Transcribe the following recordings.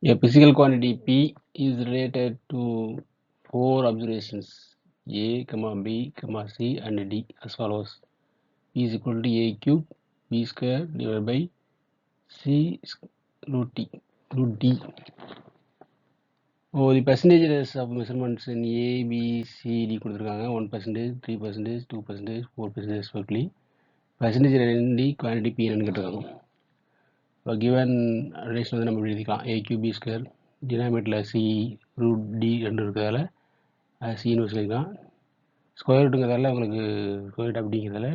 A physical quantity P is related to four observations A, B, C and D as follows. P is equal to A cube B square divided by C root D. Oh, the percentages of measurements in A, B, C, D கொடுத்திருக்காங்க 1%, 3%, 2%, 4% respectively. Percentage in the quantity P என்னன்னு கேட்டிருக்காங்க. இப்போ given relation வந்து நம்ம எழுதிக்கலாம் A cube B square denominator C root D ரெண்டு இருக்கிறதால C inverse எழுதிக்கலாம். ஸ்கொயர் ரூட்டுங்கிறதால உங்களுக்கு ஸ்கொயர் ரூட் அப்படிங்கிறதால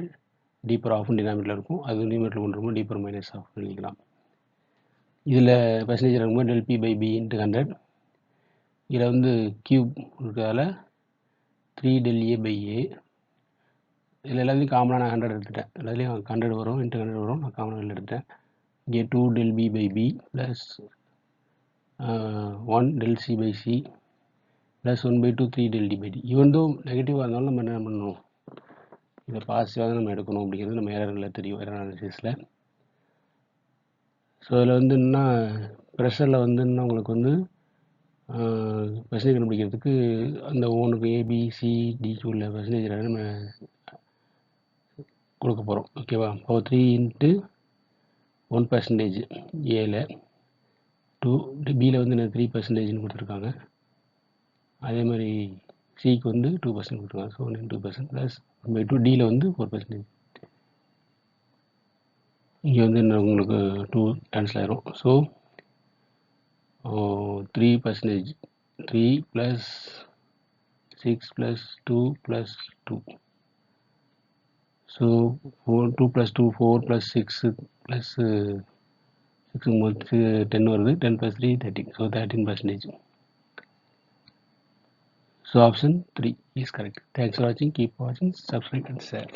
D பவர் ஆஃப் டினாமினேட்டர் இருக்கும். அது நியூமரேட்டர் கொண்டு வரும்போது D பவர் மைனஸ் ஆஃப் எழுதிக்கலாம். இதில் பர்சன்டேஜ் இருக்கும்போது del P by B into 100. இதில் வந்து கியூப் இருக்கிறதால 3 del A by A. இதில் எல்லாத்தையும் காமனாக நான் 100 எடுத்துட்டேன். எல்லாத்துலேயும் 100 வரும் இன்ட்டு 100 வரும். நான் காமனாக எடுத்துட்டேன். இங்கே 2 del B by B plus 1 del C by C plus 1 by 2 3 del D by D. Even though நெகட்டிவாக இருந்தாலும் நம்ம என்ன பண்ணணும், இதை பாசிட்டிவாக நம்ம எடுக்கணும் அப்படிங்கிறது நம்ம எரரில் தெரியும், எரர் அனாலிசிஸில். ஸோ இதில் வந்து என்னன்னா ப்ரெஷரில் வந்து இன்னும் உங்களுக்கு வந்து பர்சன்டேஜ் கண்டுபிடிக்கிறதுக்கு அந்த ஓனுக்கு ஏபிசிடிக்கு உள்ள பர்சன்டேஜ் நம்ம கொடுக்க போகிறோம். ஓகேவா? இப்போ 3 இன்ட்டு 1% ஏல 2 பியில் வந்து 3%ன்னு கொடுத்துருக்காங்க. அதே மாதிரி சிக்கு வந்து 2% கொடுத்துருக்காங்க. ஸோ 2% ப்ளஸ் 1/2 டியில் வந்து 4%. இங்கே வந்து உங்களுக்கு 2 கேன்சல் ஆயிரும். ஸோ 3%, 3 + 6 + 2 + 2. ஸோ 2 + 2 4 + 6 + 6 10 வருது. 10 + 3 13. So 13%. So option 3 is correct. Thanks for watching. Keep watching. Subscribe and share.